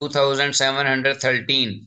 2713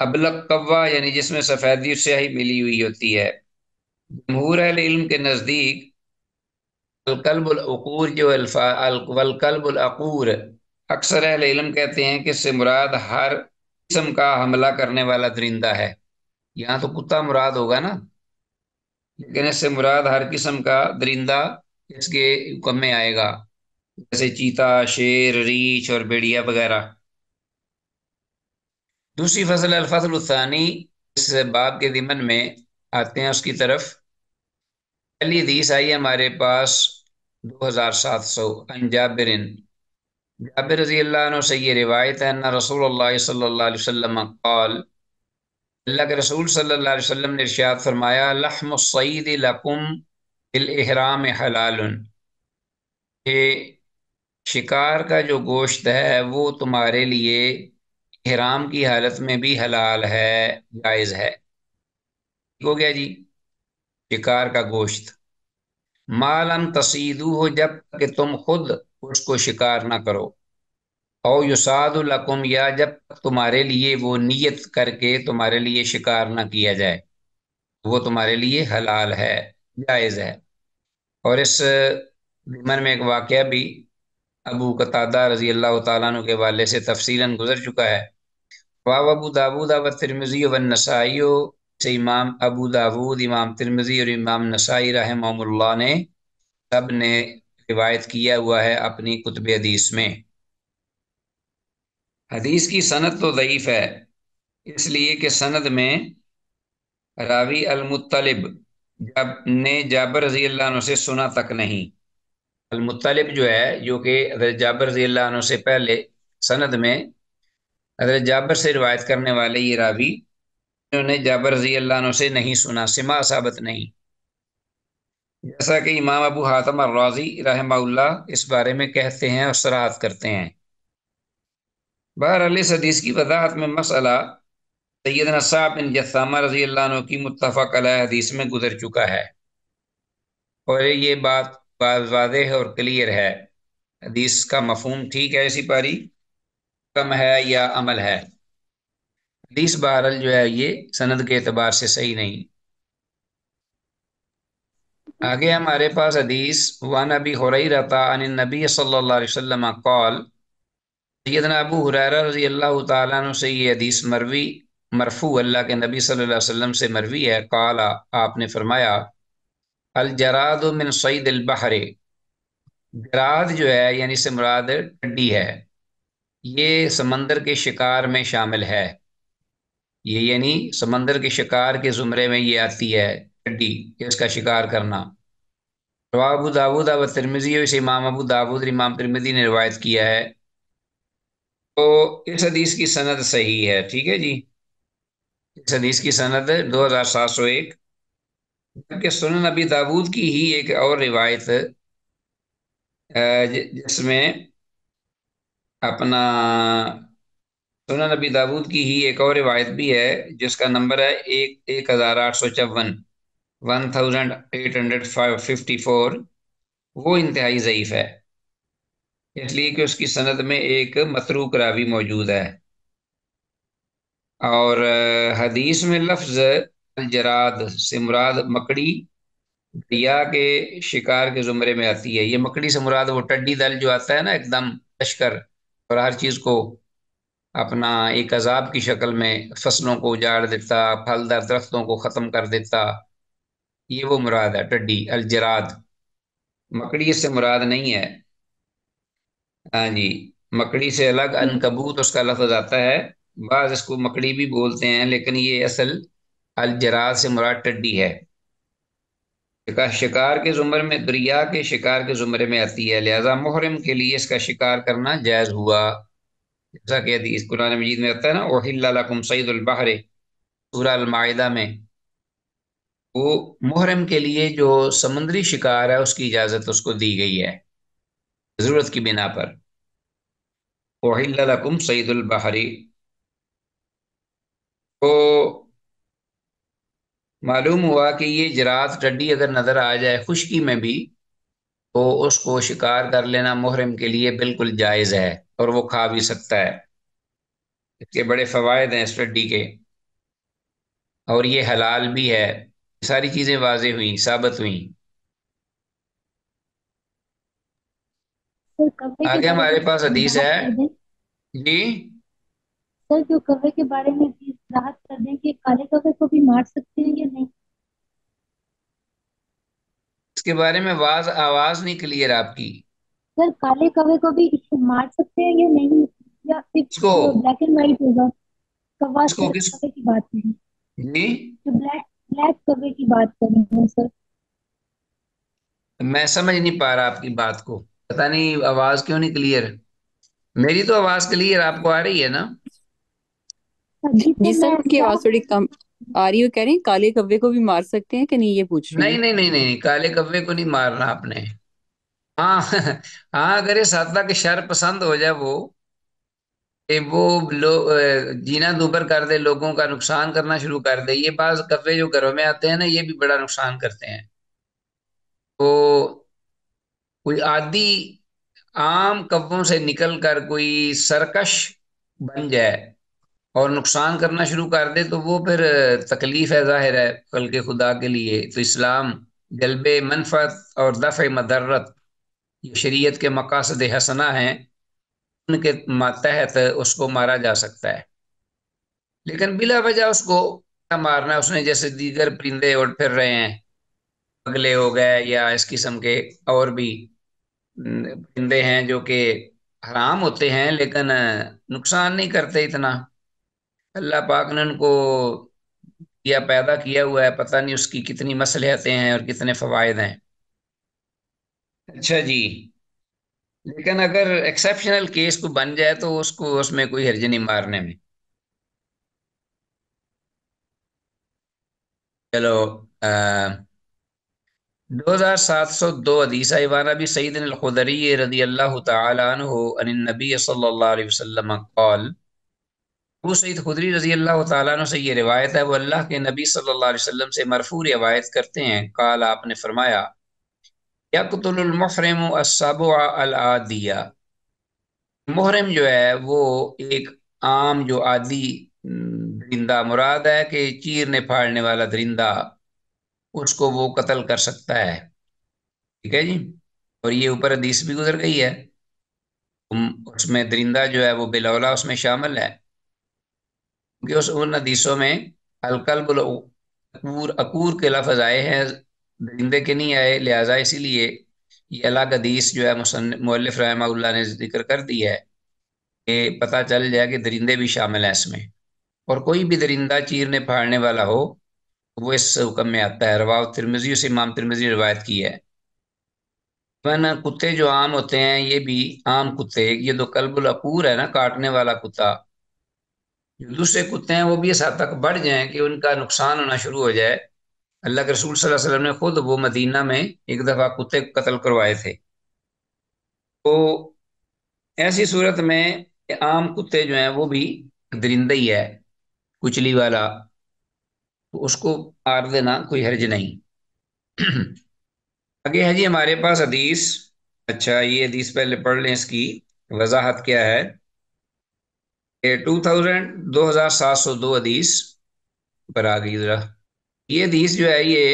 ابلغ قوا یعنی جس میں سفیدی اور سیاہی ملی ہوئی ہوتی ہے۔ جمہور اہل علم کے نزدیک القلب العقور والقلب العقور، اکثر اہل علم کہتے ہیں کہ اس سے مراد ہر قسم کا حملہ کرنے والا درندہ ہے۔ یہاں تو کتا مراد ہوگا نا، لیکن اس سے مراد ہر قسم کا درندہ اس کے حکم میں آئے گا، جیسے چیتا، شیر، ریچھ اور بیڑیا وغیرہ۔ دوسری فصل الفصل الثانی، اس باب کے ضمن میں آتے ہیں اس کی طرف۔ پہلی حدیث آئی ہے ہمارے پاس 2700 عن جابرن، جابر رضی اللہ عنہ سے یہ روایت ہے ان رسول اللہ صلی اللہ علیہ وسلم قال، اللہ کے رسول صلی اللہ علیہ وسلم نے ارشاد فرمایا، لحم الصید لکم بالاحرام حلال، کہ شکار کا جو گوشت ہے وہ تمہارے لیے احرام کی حالت میں بھی حلال ہے، جائز ہے۔ ٹھیک ہو گیا جی، شکار کا گوشت ما لم تصیدو ہو، جب تک کہ تم خود اس کو شکار نہ کرو، او یصاد لکم، یا جب تک تمہارے لیے وہ نیت کر کے تمہارے لیے شکار نہ کیا جائے، وہ تمہارے لیے حلال ہے، جائز ہے۔ اور اس ضمن میں ایک واقعہ بھی ابو قتادہ رضی اللہ تعالیٰ عنہ کے والے سے تفصیلاً گزر چکا ہے۔ واہ ابو داود و ترمذی و نسائی، سے امام ابو داود، امام ترمذی اور امام نسائی رحمہ اللہ نے سب نے روایت کیا ہوا ہے اپنی کتب حدیث میں۔ حدیث کی سند تو ضعیف ہے، اس لیے کہ سند میں راوی المطلب نے جابر رضی اللہ عنہ سے سنا تک نہیں۔ المطلب جو ہے، جو کہ حضرت جابر رضی اللہ عنہ سے پہلے سند میں حضرت جابر سے روایت کرنے والے یہ راوی، انہوں نے جابر رضی اللہ عنہ سے نہیں سنا، سماع ثابت نہیں، جیسا کہ امام ابو حاتم الرازی رحمہ اللہ اس بارے میں کہتے ہیں اور صراحت کرتے ہیں۔ بہرحال اس حدیث کی وضاحت میں مسئلہ سیدنا صاحب بن جثامہ رضی اللہ عنہ کی متفق علیہ حدیث میں گزر چکا ہے، اور یہ بات واضح اور کلیئر ہے، حدیث کا مفہوم ٹھیک ہے، اسی پاری کم ہے یا عمل ہے۔ حدیث بہرحال جو ہے یہ سند کے اعتبار سے صحیح نہیں۔ آگے ہمارے پاس حدیث وان ابی ہریرہ عن النبی صلی اللہ علیہ وسلم قال، سیدنا ابو ہریرہ رضی اللہ تعالیٰ عنہ سے یہ حدیث مروی مرفوع اللہ کے نبی صلی اللہ علیہ وسلم سے مروی ہے، قال، آپ نے فرمایا، الجراد من صید البحر، جراد جو ہے یعنی سے مراد ٹڈی ہے، یہ سمندر کے شکار میں شامل ہے، یہ یعنی سمندر کے شکار کے زمرے میں یہ آتی ہے ٹڈی، اس کا شکار کرنا۔ رواه ابو داود و ترمذی، اسے امام ابو داود اور امام ترمذی نے روایت کیا ہے، تو اس حدیث کی سند صحیح ہے۔ ٹھیک ہے جی، اس حدیث کی سند 2701، جبکہ سنن ابی داود کی ہی ایک اور روایت جس میں اپنا سنن ابی داود کی ہی ایک اور روایت بھی ہے جس کا نمبر ہے 1854، 1854، وہ انتہائی ضعیف ہے، اس لیے کہ اس کی سند میں ایک متروک راوی موجود ہے، اور حدیث میں لفظ الجراد سے مراد مکڑی دریا کے شکار کے زمرے میں آتی ہے۔ یہ مکڑی سے مراد وہ ٹڈی دل جو آتا ہے نا ایک دم لشکر، اور ہر چیز کو اپنا ایک عذاب کی شکل میں فصلوں کو اجاڑ دیتا، پھلدار درختوں کو ختم کر دیتا، یہ وہ مراد ہے ٹڈی الجراد، مکڑی اس سے مراد نہیں ہے۔ ہاں جی، مکڑی سے الگ عنکبوت اس کا لفظ آتا ہے، بعض اس کو مکڑی بھی بولتے ہیں، لیکن یہ اصل الجراد سے مراد ٹڈی ہے، شکار کے زمرے میں، دریا کے شکار کے زمرے میں آتی ہے، لہذا محرم کے لیے اس کا شکار کرنا جائز ہوا، جیسا کہ حدیث قرآن مجید میں آتا ہے نا، احل لکم صید البحر، سورہ المائدہ میں، وہ محرم کے لیے جو سمندری شکار ہے اس کی اجازت اس کو دی گئی ہے ضرورت کی بنا پر، احل لکم صید البحر۔ تو معلوم ہوا کہ یہ جرات ٹڈی اگر نظر آ جائے خشکی میں بھی تو اس کو شکار کر لینا محرم کے لیے بالکل جائز ہے، اور وہ کھا بھی سکتا ہے، اس کے بڑے فوائد ہیں اس ٹڈی کے۔ اور یہ حلال بھی ہے، ساری چیزیں واضح ہوئیں، ثابت ہوئیں۔ سر کوے کے آگے بارے میں ہمارے پاس حدیث وضاحت ہے کر دیں۔ جی، سر جو کوے کے بارے میں بھی وضاحت کر دیں کہ کالے کوے کو بھی مار سکتے ہیں یا نہیں؟ اس کے بارے میں آواز نہیں کلیئر آپ کی۔ سر کالے کوے کو بھی مار سکتے ہیں یا نہیں، یا پھر اس کو جو بلیک اینڈ وائٹ ہوگا کوا اس کو سر کس کوے کی بات کریں، جی، جو بلیک کوے کی بات کریں گے سر۔ میں سمجھ نہیں پا رہا آپ کی بات کو، پتہ نہیں آواز کیوں نہیں کلیئر۔ میری تو آواز کلیئر آپ کو آ رہی ہے نا؟ جی جی سر سر میں آپ کی آواز تھوڑی کم آ رہی ہے، کہہ رہی ہیں کالے کوے کو بھی مار سکتے ہیں کہ نہیں، یہ پوچھ رہی نہیں ہیں۔ نہیں نہیں نہیں، کالے کبے کو نہیں مارنا آپ نے۔ ہاں ہاں، اگر یہ سادہ کہ شر پسند ہو جائے وہ کہ وہ جینا دوبر کر دے، لوگوں کا نقصان کرنا شروع کر دے، یہ بعض کبے جو گھروں میں آتے ہیں نا یہ بھی بڑا نقصان کرتے ہیں۔ تو کوئی عادی عام کبوں سے نکل کر کوئی سرکش بن جائے اور نقصان کرنا شروع کر دے تو وہ پھر تکلیف ہے، ظاہر ہے خلق خدا کے لیے۔ تو اسلام جلب منفعت اور دفع مضرت، یہ شریعت کے مقاصد حسنہ ہیں، ان کے تحت اس کو مارا جا سکتا ہے، لیکن بلا وجہ اس کو کیا مارنا ہے؟ اس نے جیسے دیگر پرندے اڑ پھر رہے ہیں، اگلے ہو گئے یا اس قسم کے اور بھی پرندے ہیں جو کہ حرام ہوتے ہیں لیکن نقصان نہیں کرتے اتنا، اللہ پاک نے ان کو یا پیدا کیا ہوا ہے، پتہ نہیں اس کی کتنی مصلحتیں ہیں اور کتنے فوائد ہیں۔ اچھا جی، لیکن اگر ایکسیپشنل کیس کو بن جائے تو اس کو اس میں کوئی حرج نہیں مارنے میں۔ چلو 2702 حدیث ایوان ابی سعید الخدری رضی اللہ تعالی عنہ عن النبی صلی اللہ علیہ وسلم قال، ابو سعید خدری رضی اللہ تعالیٰ عنہ سے یہ روایت ہے، وہ اللہ کے نبی صلی اللہ علیہ وسلم سے مرفوع روایت کرتے ہیں، قال آپ نے فرمایا، یقتل المحرم السبع العادیہ، محرم جو ہے وہ ایک عام جو عادی درندہ مراد ہے کہ چیرنے پھاڑنے والا درندہ، اس کو وہ قتل کر سکتا ہے، ٹھیک ہے جی۔ اور یہ اوپر حدیث بھی گزر گئی ہے، اس میں درندہ جو ہے وہ بلولا اس میں شامل ہے، کیونکہ ان حدیثوں میں القلب العقور عقور کے لفظ آئے ہیں، درندے کے نہیں آئے، لہذا اسی لیے یہ الگ حدیث جو ہے مؤلف رحمہ اللہ نے ذکر کر دی ہے کہ پتہ چل جائے کہ درندے بھی شامل ہیں اس میں، اور کوئی بھی درندہ چیرنے پھاڑنے والا ہو وہ اس حکم میں آتا ہے۔ رواه ترمذی، سے امام ترمذی نے روایت کی ہے۔ ورنہ کتے جو عام ہوتے ہیں یہ بھی عام کتے، یہ تو کلب العقور ہے نا، کاٹنے والا کتا، جو دوسرے کتے ہیں وہ بھی اس حد تک بڑھ جائیں کہ ان کا نقصان ہونا شروع ہو جائے۔ اللہ کے رسول صلی اللہ علیہ وسلم نے خود وہ مدینہ میں ایک دفعہ کتے قتل کروائے تھے۔ تو ایسی صورت میں عام کتے جو ہیں وہ بھی درندہ ہی ہے، کچلی والا، تو اس کو مار دینا کوئی حرج نہیں۔ آگے ہے جی ہمارے پاس حدیث، اچھا یہ حدیث پہلے پڑھ لیں، اس کی وضاحت کیا ہے کہ 2702 حدیث پر آ گئی ذرا۔ یہ حدیث جو ہے یہ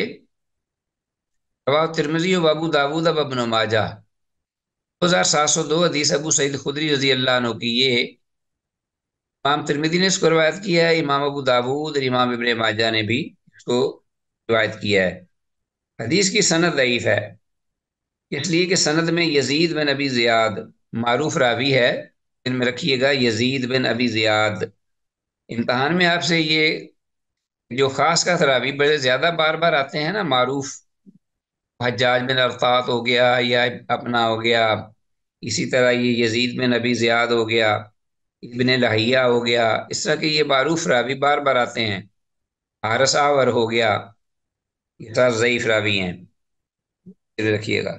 رواه ترمذی و ابو داود و ابن ماجہ، 2702 حدیث ابو سعید خدری رضی اللہ عنہ کی، یہ امام ترمذی نے اس کو روایت کیا ہے، امام ابو داود اور امام ابن ماجہ نے بھی اس کو روایت کیا ہے۔ حدیث کی سند ضعیف ہے، اس لیے کہ سند میں یزید بن ابی زیاد معروف راوی ہے، ان میں رکھیے گا یزید بن ابی زیاد۔ امتحان میں آپ سے یہ جو خاص کا راوی بڑے زیادہ بار بار آتے ہیں نا، معروف، حجاج بن ارطاط ہو گیا یا اپنا ہو گیا، اسی طرح یہ یزید بن ابی زیاد ہو گیا، ابن لہیہ ہو گیا، اس طرح کے یہ معروف راوی بار بار آتے ہیں، حارث آور ہو گیا، یہ سب ضعیف راوی ہیں، یہ رکھیے گا۔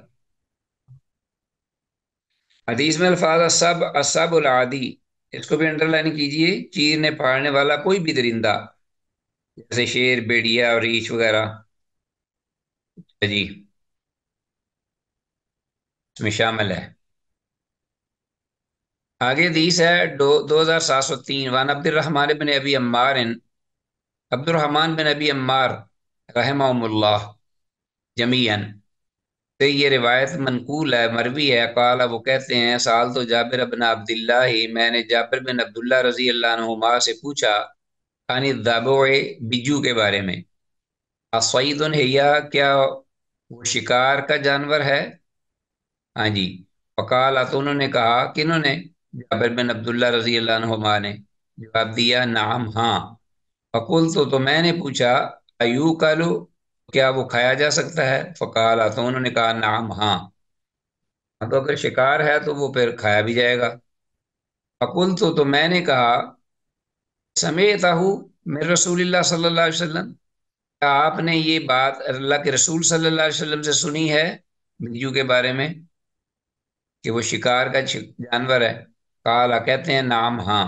حدیث میں الفاظ السب العادی، اس کو بھی انڈر لائن کیجئے، چیرنے پھاڑنے والا کوئی بھی درندہ، جیسے شیر، بیڑیا اور ریچھ وغیرہ جی اس میں شامل ہے۔ آگے حدیث ہے 2703، وان عبد الرحمن بن ابی عمار عبد الرحمن بن ابی عمار رحمہم اللہ جمیعاً سے یہ روایت منقول ہے، مروی ہے، قال وہ کہتے ہیں سال تو جابر بن عبداللہ، میں نے جابر بن عبداللہ رضی اللہ عنہما سے پوچھا عن الضبع بجو کے بارے میں، اصید ہیا کیا وہ شکار کا جانور ہے؟ ہاں جی، فقال تو انہوں نے کہا، کنہوں نے؟ جابر بن عبداللہ رضی اللہ عنہما نے جواب دیا نعم ہاں، فقلت تو میں نے پوچھا ایو کالو کیا وہ کھایا جا سکتا ہے؟ فقال تو انہوں نے کہا نعم ہاں، تو اگر شکار ہے تو وہ پھر کھایا بھی جائے گا۔ فقلت تو میں نے کہا سمیعتہ من رسول اللہ صلی اللہ علیہ وسلم، کیا آپ نے یہ بات اللہ کے رسول صلی اللہ علیہ وسلم سے سنی ہے بجو کے بارے میں کہ وہ شکار کا جانور ہے؟ قال کہتے ہیں نعم ہاں۔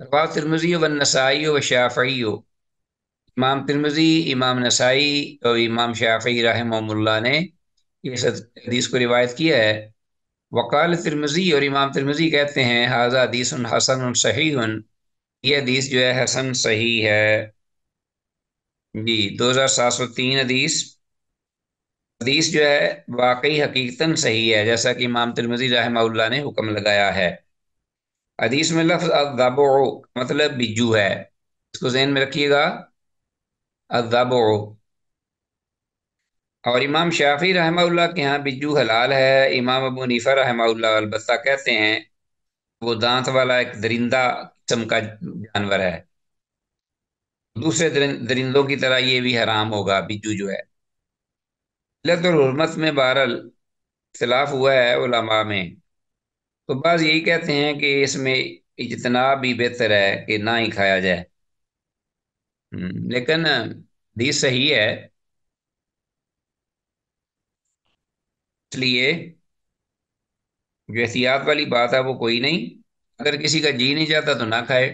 رواه ترمذی و نسائی و شافعی، امام ترمذی، امام نسائی اور امام شافعی رحمہ اللہ نے اس حدیث کو روایت کیا ہے۔ وقال ترمذی، اور امام ترمذی کہتے ہیں ھذا حدیث حسن صحیح، یہ حدیث جو ہے حسن صحیح ہے جی، 2703 حدیث، حدیث جو ہے واقعی حقیقتاً صحیح ہے جیسا کہ امام ترمذی رحمہ اللہ نے حکم لگایا ہے۔ حدیث میں لفظ الضبع مطلب بجو ہے، اس کو ذہن میں رکھیے گا، الضبع۔ اور امام شافعی رحمہ اللہ کے ہاں بجو حلال ہے، امام ابو حنیفہ رحمہ اللہ البتہ کہتے ہیں وہ دانت والا ایک درندہ قسم کا جانور ہے، دوسرے درندوں کی طرح یہ بھی حرام ہوگا بجو جو ہے۔ علت اور حرمت میں بہرحال اختلاف ہوا ہے علماء میں، تو بعض یہی کہتے ہیں کہ اس میں اجتناب بھی بہتر ہے کہ نہ ہی کھایا جائے، لیکن حدیث صحیح ہے، اس لیے جو احتیاط والی بات ہے وہ کوئی نہیں، اگر کسی کا جی نہیں چاہتا تو نہ کھائے،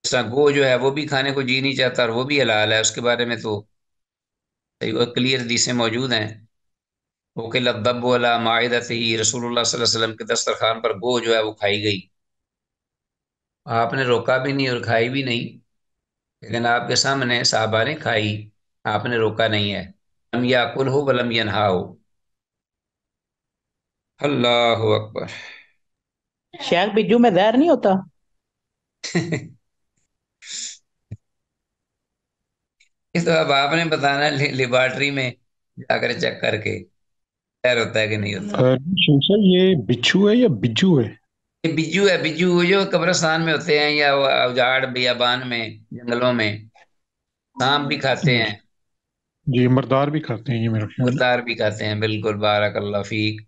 جس طرح گو جو ہے وہ بھی کھانے کو جی نہیں چاہتا اور وہ بھی حلال ہے، اس کے بارے میں تو کلیئر حدیثیں موجود ہیں۔ وہ کہ لبب والا معدت ہی رسول اللہ صلی اللہ علیہ وسلم کے دسترخوان پر گو جو ہے وہ کھائی گئی، آپ نے روکا بھی نہیں اور کھائی بھی نہیں، لیکن آپ کے سامنے صحابہ نے کھائی، آپ نے روکا نہیں ہے، لم یاکلہ ولم ینہاہ۔ اللہ اکبر۔ شیخ بجو میں زہر نہیں ہوتا؟ یہ تو اب آپ نے بتانا لیبارٹری میں جا کر چیک کر کے خیر ہوتا ہے کہ نہیں ہوتا۔ شیخ صاحب یہ بچھو ہے یا بجو ہے؟ یہ بجو ہے، بجو وہ جو قبرستان میں ہوتے ہیں یا اجاڑ بیابان میں جنگلوں میں، سانپ بھی کھاتے ہیں، جی مردار بھی کھاتے ہیں یہ میرا خیال ہے۔ مردار بھی کھاتے ہیں، بالکل، بارک اللہ فیک۔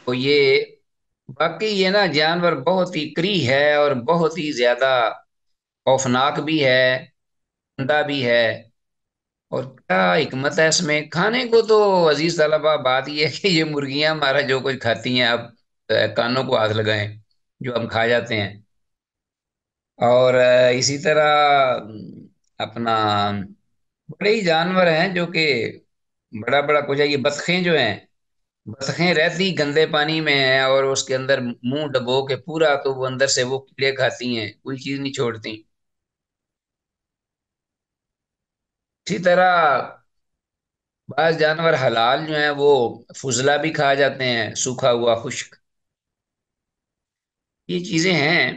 تو یہ باقی یہ نا جانور بہت ہی کری ہے اور بہت ہی زیادہ خوفناک بھی ہے، گندا بھی ہے، اور کیا حکمت ہے اس میں کھانے کو؟ تو عزیز طلبہ بات یہ ہے کہ یہ مرغیاں ہمارا جو کچھ کھاتی ہیں، اب کانوں کو ہاتھ لگائیں جو ہم کھا جاتے ہیں، اور اسی طرح اپنا بڑے ہی جانور ہیں جو کہ بڑا بڑا کچھ ہے، یہ بطخیں جو ہیں، بطخیں رہتی گندے پانی میں ہیں اور اس کے اندر منہ ڈبو کے پورا تو وہ اندر سے وہ کیڑے کھاتی ہیں، کوئی چیز نہیں چھوڑتی۔ اسی طرح بعض جانور حلال جو ہیں وہ فضلہ بھی کھا جاتے ہیں، سوکھا ہوا خشک، یہ چیزیں ہیں۔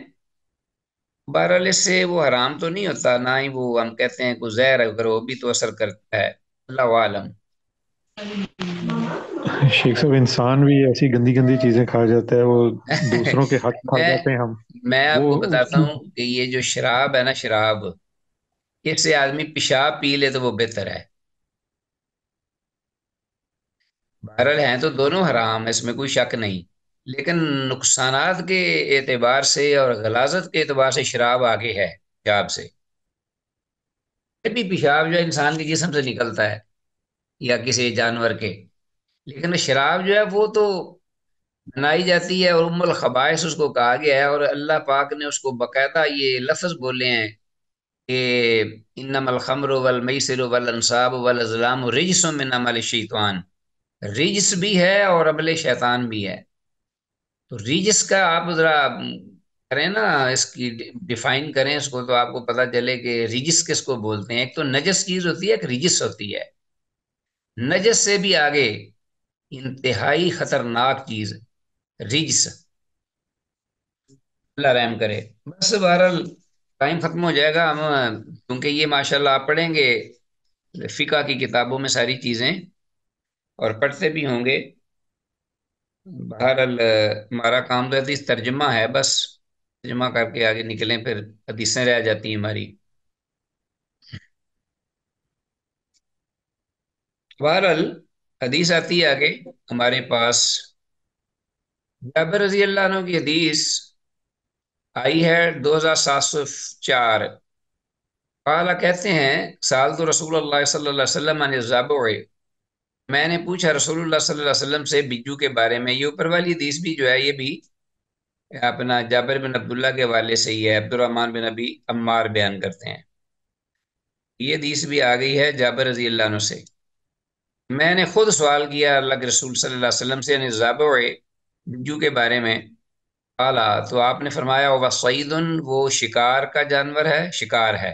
بہرحال اس سے وہ حرام تو نہیں ہوتا، نہ ہی وہ ہم کہتے ہیں کو زہر اگر وہ بھی تو اثر کرتا ہے، اللہ عالم۔ شیخ صاحب انسان بھی ایسی گندی گندی چیزیں کھا جاتا ہے، وہ دوسروں کے حق کھا میں جاتے ہیں ہم، میں آپ وہ کو اس بتاتا کی ہوں کہ یہ جو شراب ہے نا، شراب، اس سے آدمی پیشاب پی لے تو وہ بہتر ہے۔ بہرحال ہیں تو دونوں حرام، اس میں کوئی شک نہیں، لیکن نقصانات کے اعتبار سے اور غلاظت کے اعتبار سے شراب آگے ہے پیشاب سے۔ پھر بھی پیشاب جو ہے انسان کے جسم سے نکلتا ہے یا کسی جانور کے، لیکن شراب جو ہے وہ تو بنائی جاتی ہے اور ام الخبائث اس کو کہا گیا ہے، اور اللہ پاک نے اس کو باقاعدہ یہ لفظ بولے ہیں کہ انما الخمر والمیسر والانصاب والازلام رجس من عمل الشیطان، رجس بھی ہے اور عمل شیطان بھی ہے۔ تو ریجس کا آپ ذرا کریں نا، اس کی ڈیفائن کریں اس کو، تو آپ کو پتہ چلے کہ رجس کس کو بولتے ہیں۔ ایک تو نجس چیز ہوتی ہے، ایک رجس ہوتی ہے۔ نجس سے بھی آگے انتہائی خطرناک چیز رجس، اللہ رحم کرے۔ بس بہرحال ٹائم ختم ہو جائے گا، ہم کیونکہ یہ ماشاءاللہ آپ پڑھیں گے فقہ کی کتابوں میں ساری چیزیں، اور پڑھتے بھی ہوں گے۔ بہرحال ہمارا کام تو حدیث ترجمہ ہے، بس ترجمہ کر کے آگے نکلیں، پھر حدیثیں رہ جاتی ہیں ہماری۔ بہرحال حدیث آتی ہے آگے ہمارے پاس، جابر رضی اللہ عنہ کی حدیث آئی ہے 2704۔ قال کہتے ہیں سال تو رسول اللہ صلی اللہ علیہ وسلم عن الزبع، میں نے پوچھا رسول اللہ صلی اللہ علیہ وسلم سے بجو کے بارے میں۔ یہ اوپر والی حدیث بھی جو ہے یہ بھی اپنا جابر بن عبداللہ کے حوالے سے ہی ہے، عبد الرحمن بن ابی عمار بیان کرتے ہیں۔ یہ حدیث بھی آ گئی ہے جابر رضی اللہ عنہ سے، میں نے خود سوال کیا اللہ کے رسول صلی اللہ علیہ وسلم سے یعنی الزبع بجو کے بارے میں۔ قالا تو آپ نے فرمایا وہ صید، وہ شکار کا جانور ہے، شکار ہے۔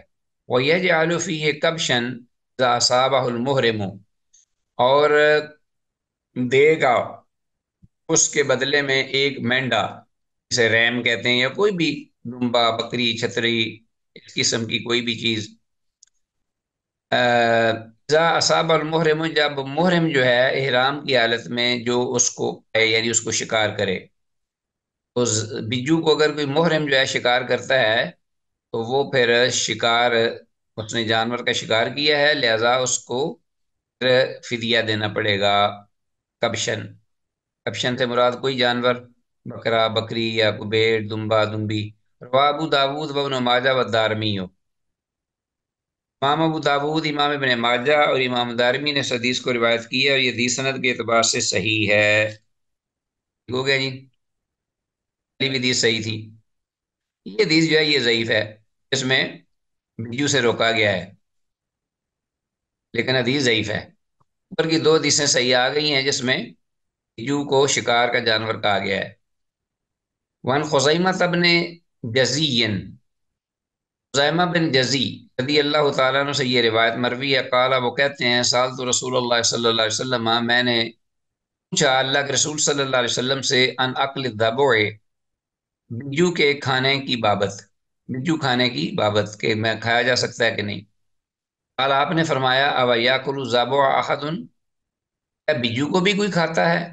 وَيَجْعَلُ فِيهِ كَبْشًا إِذَا أَصَابَهُ الْمُحْرِمُ، اور دے گا اس کے بدلے میں ایک مینڈا، جسے ریم کہتے ہیں، یا کوئی بھی دمبا، بکری، چھتری، اس قسم کی کوئی بھی چیز۔ اذا اصاب المحرم، جب محرم جو ہے احرام کی حالت میں جو اس کو یعنی اس کو شکار کرے، تو بجو کو اگر کوئی محرم جو ہے شکار کرتا ہے تو وہ پھر شکار، اس نے جانور کا شکار کیا ہے، لہذا اس کو پھر فدیہ دینا پڑے گا۔ کبشن، کبشن سے مراد کوئی جانور، بکرا، بکری، یا کوئی بھیڑ، دمبا، دمبی۔ رواہ ابو داود و ابن ماجہ و دارمی ہو، امام ابو داود، امام ابن ماجہ اور امام دارمی نے اس حدیث کو روایت کی ہے، اور یہ حدیث سند کے اعتبار سے صحیح ہے۔ ٹھیک ہو گیا جی، پہلی بھی حدیث صحیح تھی، یہ حدیث جو ہے یہ ضعیف ہے، اس میں بجو سے روکا گیا ہے، لیکن حدیث ضعیف ہے۔ اوپر کی دو حدیثیں صحیح آ گئی ہیں جس میں بجو کو شکار کا جانور کہا گیا ہے۔ وان خزیمہ ابن جزی، خزیمہ بن جزی رضی اللہ تعالیٰ عنہ سے یہ روایت مروی ہے، قال وہ کہتے ہیں سال تو رسول اللہ صلی اللہ علیہ وسلم، میں نے پوچھا اللہ کے رسول صلی اللہ علیہ وسلم سے ان اکل الضبع، بجو کے کھانے کی بابت، بجو کھانے کی بابت کہ میں کھایا جا سکتا ہے کہ نہیں۔ قال آپ نے فرمایا او یاکل الضبع احد، کیا بجو کو بھی کوئی کھاتا ہے؟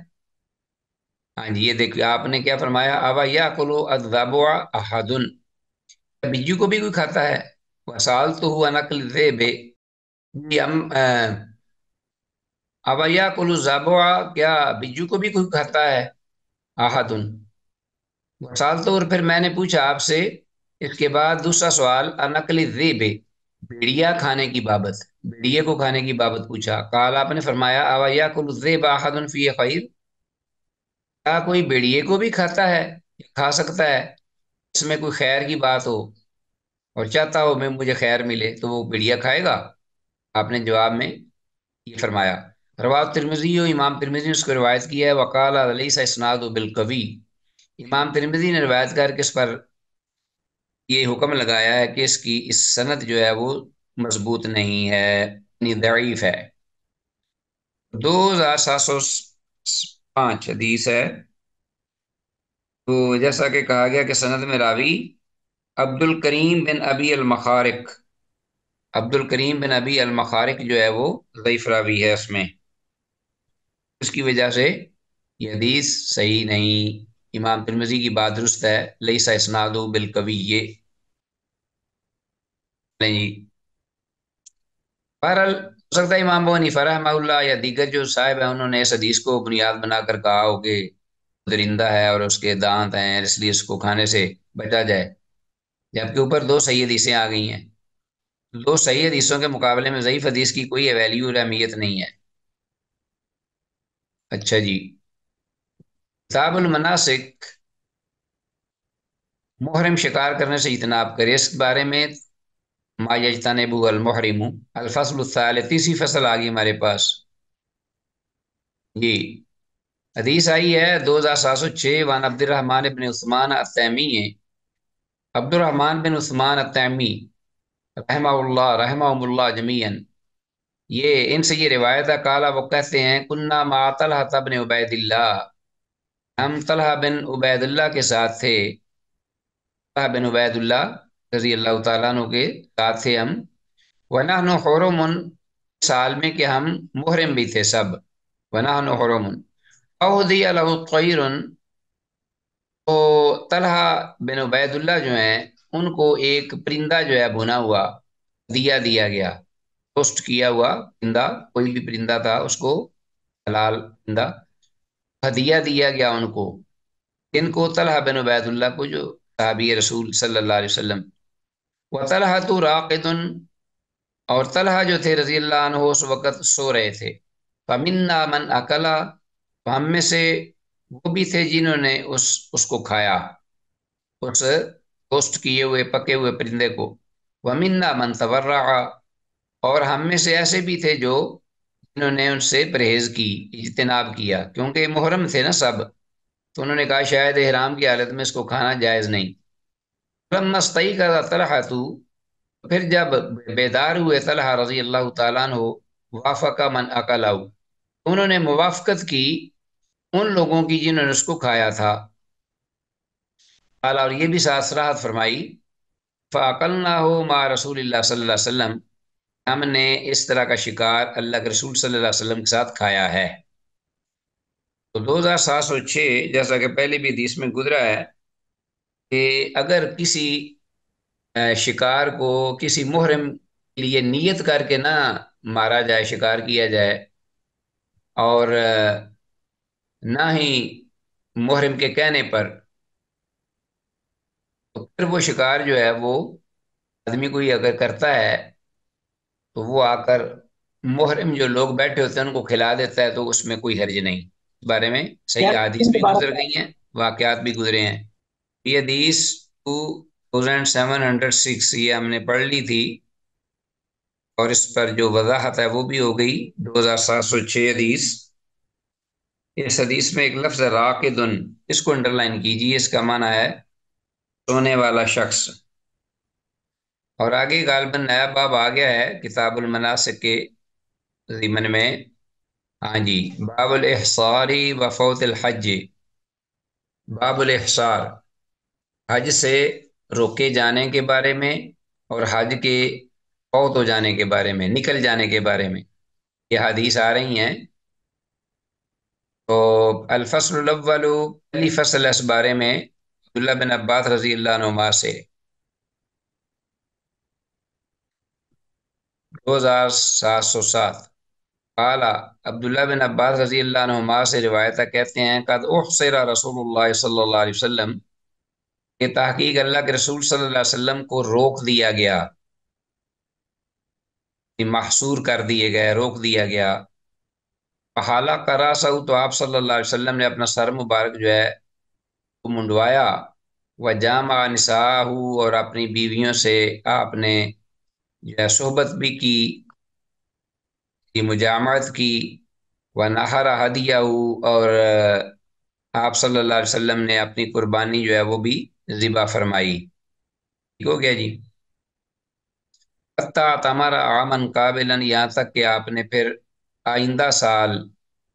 ہاں جی، یہ دیکھیے آپ نے کیا فرمایا، او یاکل الضبع احد، بجو کو بھی کوئی کھاتا ہے؟ وسالتہ عن اکل الذئب، اب یاکل الضبع، کیا بجو کو بھی کوئی کھاتا ہے؟ احد، وسالتہ، اور پھر میں نے پوچھا آپ سے اس کے بعد دوسرا سوال، عن اکل الذئب، بھیڑیا کھانے کی بابت، بھیڑیے کو کھانے کی بابت پوچھا۔ قال آپ نے فرمایا او یاکل الذئب احد فی خیر، کیا کوئی بھیڑیے کو بھی کھاتا ہے، کھا سکتا ہے، اس میں کوئی خیر کی بات ہو اور چاہتا ہو میں مجھے خیر ملے تو وہ بھیڑیا کھائے گا؟ آپ نے جواب میں یہ فرمایا۔ رواه ترمذی، امام ترمذی نے اس کو روایت کیا ہے، وقال لیس اسناد بالقوی، امام ترمذی نے روایت کر کے اس پر یہ حکم لگایا ہے کہ اس کی اس سند جو ہے وہ مضبوط نہیں ہے، یعنی ضعیف ہے۔ 2705 حدیث ہے، تو جیسا کہ کہا گیا کہ سند میں راوی عبد الکریم بن ابی المخارق، عبد الکریم بن ابی المخارق جو ہے وہ ضعیف راوی ہے، اس میں اس کی وجہ سے یہ حدیث صحیح نہیں۔ امام ترمذی کی بات درست ہے، لیس اسناد بالقوی، یہ نہیں۔ بہرحال ہو سکتا ہے امام ابو حنیفہ رحمہ اللہ یا دیگر جو صاحب ہیں انہوں نے اس حدیث کو بنیاد بنا کر کہا ہو کہ درندہ ہے اور اس کے دانت ہیں، اس لیے اس کو کھانے سے بچا جائے، جبکہ اوپر دو صحیح حدیثیں آ گئی ہیں۔ دو صحیح حدیثوں کے مقابلے میں ضعیف حدیث کی کوئی ویلیو اور اہمیت نہیں ہے۔ اچھا جی، کتاب المناسک، محرم شکار کرنے سے اجتناب کرے، اس بارے میں ما یجتنب المحرم، الفصل الثالث، تیسری فصل آ گئی ہمارے پاس۔ جی، حدیث آئی ہے 2706، وان عبد الرحمن ابن عثمان التیمی ہے، عبد الرحمن بن عثمان التیمی رحمہ اللہ جمیعاً، یہ ان سے یہ روایت ہے، کالا وہ کہتے ہیں، کننا مع طلحہ بن عبید اللہ، ہم طلحہ بن عبید اللہ کے ساتھ تھے، طلحہ بن عبید اللہ رضی اللہ تعالیٰ عنہ کے ساتھ تھے ہم، وَنَحْنُ حُرُمٌ، سال میں کہ ہم محرم بھی تھے سب، وَنَحْنُ حُرُمٌ أُهْدِيَ لَهُ طَيْرٌ، تو طلحہ بن عبید اللہ جو ہیں ان کو ایک پرندہ جو ہے بھنا ہوا دیا گیا، روسٹ کیا ہوا پرندہ، کوئی بھی پرندہ تھا اس کو حلال پرندہ ہدیہ دیا گیا ان کو، ان کو طلحہ بن عبید اللہ کو جو صحابی رسول صلی اللہ علیہ وسلم، وطلحہ راقد، اور طلحہ جو تھے رضی اللہ عنہ اس وقت سو رہے تھے، فمنا من اکلا، تو ہم میں سے وہ بھی تھے جنہوں نے اس کو کھایا، اس روسٹ کیے ہوئے پکے ہوئے پرندے کو، ومنا من تورع، اور ہم میں سے ایسے بھی تھے جو جنہوں نے ان سے پرہیز کی، اجتناب کیا، کیونکہ محرم تھے نا سب، تو انہوں نے کہا شاید احرام کی حالت میں اس کو کھانا جائز نہیں۔ لما استيقظ طلحہ، پھر جب بیدار ہوئے طلحہ رضی اللہ تعالیٰ عنہ، وافق من اکلہ، انہوں نے موافقت کی ان لوگوں کی جنہوں نے اس کو کھایا تھا، اور یہ بھی ساتھ صراحت فرمائی، فَأَكَلْنَاهُ مَعَ رسول اللہ صلی اللہ علیہ وسلم، ہم نے اس طرح کا شکار اللہ کے رسول صلی اللہ علیہ وسلم کے ساتھ کھایا ہے۔ تو 2706، جیسا کہ پہلے بھی حدیث میں گزرا ہے کہ اگر کسی شکار کو کسی محرم کے لیے نیت کر کے نہ مارا جائے، شکار کیا جائے، اور نہ ہی محرم کے کہنے پر، تو پھر وہ شکار جو ہے وہ آدمی کوئی اگر کرتا ہے تو وہ آ کر محرم جو لوگ بیٹھے ہوتے ہیں ان کو کھلا دیتا ہے، تو اس میں کوئی حرج نہیں، اس بارے میں کیا صحیح حدیث بھی گزر گئی ہیں، واقعات بھی گزرے ہیں۔ یہ حدیث 2706 یہ ہم نے پڑھ لی تھی، اور اس پر جو وضاحت ہے وہ بھی ہو گئی۔ 2706 حدیث، اس حدیث میں ایک لفظ راقدن، اس کو انڈرلائن کیجیے، اس کا معنی ہے سونے والا شخص، اور آگے غالباً نیا باب آ گیا ہے کتاب المناسک کے ضمن میں، ہاں جی، باب الاحصار و فوت الحج، باب الاحصار، حج سے روکے جانے کے بارے میں اور حج کے فوت ہو جانے کے بارے میں، نکل جانے کے بارے میں یہ حدیث آ رہی ہیں۔ تو الفصل الاول، پہلی فصل اس بارے میں عبداللہ بن عباس رضی اللہ عنہما سے 2707، قال، عبداللہ بن عباس رضی اللہ عنہما سے روایت ہے، کہتے ہیں، قد احصر رسول اللہ صلی اللہ علیہ وسلم، کہ تحقیق اللہ کے رسول صلی اللہ علیہ وسلم کو روک دیا گیا، محصور کر دیے گئے، روک دیا گیا، فحالہ کراسہ، تو آپ صلی اللہ علیہ وسلم نے اپنا سر مبارک جو ہے وہ منڈوایا، وجامع نساءہ، اور اپنی بیویوں سے آپ نے جو ہے صحبت بھی کی، مجامعت کی، ونحر ہدیہ، اور آپ صلی اللہ علیہ وسلم نے اپنی قربانی جو ہے وہ بھی ذبح فرمائی۔ ٹھیک ہو گیا جی۔ حتی تمہارا عامن قابلا، یہاں تک کہ آپ نے پھر آئندہ سال،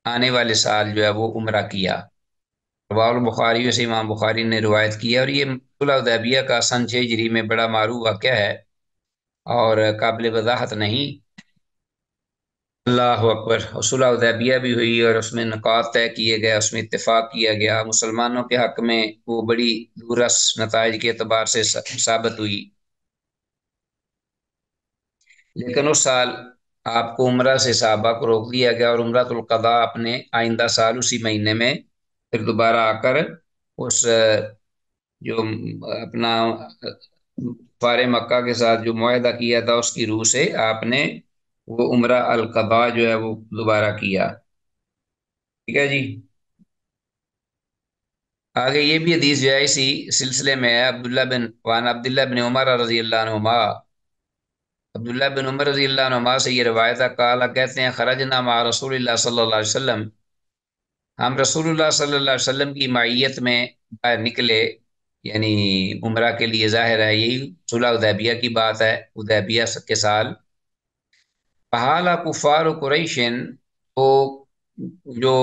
آنے والے سال جو ہے وہ عمرہ کیا۔ رواه البخاری، سے امام بخاری نے روایت کیا، اور یہ صلح حدیبیہ کا سن 6 ہجری میں بڑا معروف واقعہ ہے اور قابل وضاحت نہیں۔ اللہ اکبر۔ صلح حدیبیہ بھی ہوئی اور اس میں نکات طے کیے گئے، اس میں اتفاق کیا گیا، مسلمانوں کے حق میں وہ بڑی دورس نتائج کے اعتبار سے ثابت ہوئی، لیکن اس سال آپ کو عمرہ سے صحابہ کو روک دیا گیا، اور عمرۃ القضاء اپنے آئندہ سال اسی مہینے میں پھر دوبارہ آ کر اس جو اپنا فار مکہ کے ساتھ جو معاہدہ کیا تھا اس کی روح سے آپ نے وہ عمرہ القضاء جو ہے وہ دوبارہ کیا۔ ٹھیک ہے جی۔ آگے یہ بھی حدیث جو ہے اسی سلسلے میں ہے، عبداللہ بن عمر رضی اللہ عنہما، عبداللہ بن عمر رضی اللہ عنہما سے یہ روایت ہے، قالا، کہتے ہیں، خرجنا مع رسول اللہ صلی اللہ علیہ وسلم، ہم رسول اللہ صلی اللہ علیہ وسلم کی معیت میں باہر نکلے، یعنی عمرہ کے لیے ظاہر ہے یہی صلح حدیبیہ کی بات ہے، حدیبیہ کے سال۔ فحال کفار قریشن، تو جو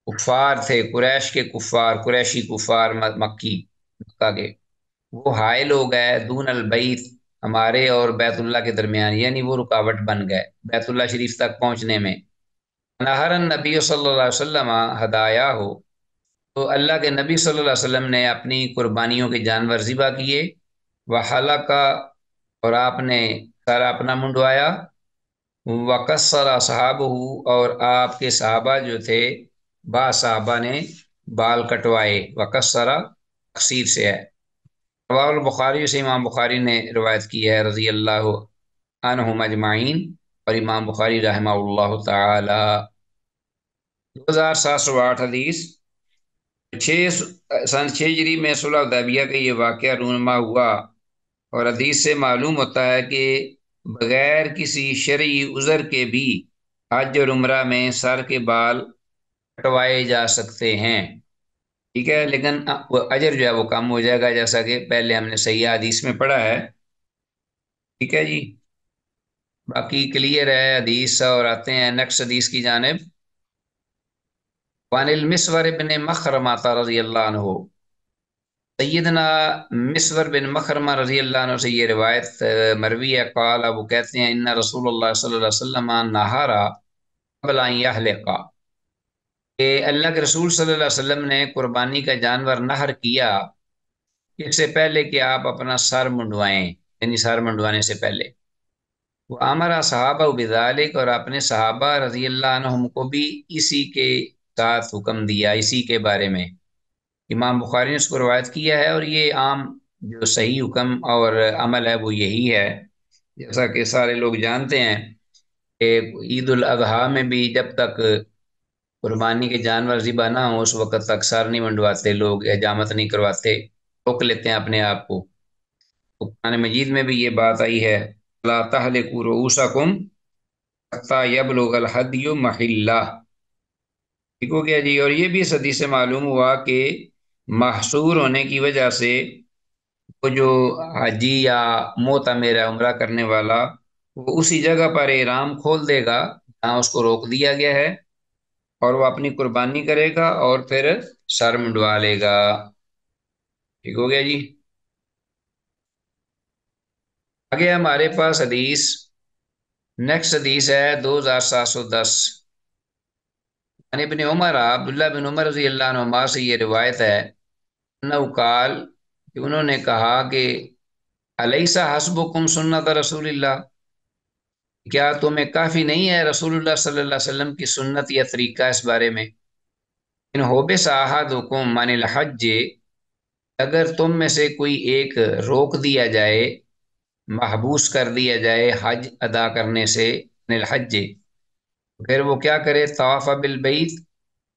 کفار تھے قریش کے کفار، قریشی کفار مکی مکہ کے، وہ حائل ہو گئے دون البیت، ہمارے اور بیت اللہ کے درمیان، یعنی وہ رکاوٹ بن گئے بیت اللہ شریف تک پہنچنے میں۔ نہر النبی صلی اللہ علیہ وسلم ہدایا ہو، تو اللہ کے نبی صلی اللہ علیہ وسلم نے اپنی قربانیوں کے جانور ذبح کیے، وحلقہ، اور آپ نے سارا اپنا منڈوایا، وقصر صحابہ، اور آپ کے صحابہ جو تھے با صحابہ نے بال کٹوائے، وقصر تقصیر سے ہے۔ رواه البخاری، سے امام بخاری نے روایت کی ہے رضی اللہ عنہم اجمعین، اور امام بخاری رحمہ اللہ تعالی۔ 2708 حدیث، سن 6 ہجری میں صلح حدیبیہ کا یہ واقعہ رونما ہوا، اور حدیث سے معلوم ہوتا ہے کہ بغیر کسی شرعی عذر کے بھی حج اور عمرہ میں سر کے بال کٹوائے جا سکتے ہیں، ٹھیک ہے، لیکن اجر جو ہے وہ کم ہو جائے گا، جیسا کہ پہلے ہم نے صحیح حدیث میں پڑھا ہے، ٹھیک ہے جی۔ باقی کلیئر ہے حدیث، اور آتے ہیں نیکسٹ حدیث کی جانب۔ وان المسور بن مخرمہ رضی اللہ عنہ، سیدنا مسور بن مخرمہ رضی اللہ عنہ سے یہ روایت مروی ہے، قال، وہ کہتے ہیں ان رسول اللہ صلی اللہ علیہ وسلم نہارا قبل ان یحلقا، کہ اللہ کے رسول صلی اللہ علیہ وسلم نے قربانی کا جانور نہر کیا اس سے پہلے کہ آپ اپنا سر منڈوائیں، یعنی سر منڈوانے سے پہلے۔ وہ ہمارا صحابہ بذالک، اور اپنے صحابہ رضی اللہ عنہم کو بھی اسی کے ساتھ حکم دیا، اسی کے بارے میں۔ امام بخاری نے اس کو روایت کیا ہے، اور یہ عام جو صحیح حکم اور عمل ہے وہ یہی ہے، جیسا کہ سارے لوگ جانتے ہیں کہ عید الاضحیٰ میں بھی جب تک قربانی کے جانور ذبح نہ ہوں اس وقت تک سر نہیں منڈواتے لوگ، حجامت نہیں کرواتے، روک لیتے ہیں اپنے آپ کو۔ تو قرآن مجید میں بھی یہ بات آئی ہے، لا تحلقوا رؤوسکم حتی یبلغ الہدی محلہ، ٹھیک ہو گیا جی۔ اور یہ بھی اس حدیث سے معلوم ہوا کہ محصور ہونے کی وجہ سے وہ جو حاجی یا معتمر ہے عمرہ کرنے والا، وہ اسی جگہ پر احرام کھول دے گا جہاں اس کو روک دیا گیا ہے، اور وہ اپنی قربانی کرے گا اور پھر سر منڈوا لے گا، ٹھیک ہو گیا جی۔ آگے ہمارے پاس حدیث، نیکسٹ حدیث ہے 2710۔ عن ابن عمر، عبداللہ بن عمر رضی اللہ عنہما سے یہ روایت ہے، انہو قال، کہ انہوں نے کہا کہ الیس حسبکم سنت رسول اللہ، کیا تمہیں کافی نہیں ہے رسول اللہ صلی اللہ علیہ وسلم کی سنت یا طریقہ اس بارے میں؟ ان حبس احدکم عن الحج، اگر تم میں سے کوئی ایک روک دیا جائے، محبوس کر دیا جائے حج ادا کرنے سے، عن الحج، پھر وہ کیا کرے؟ طواف بالبیت،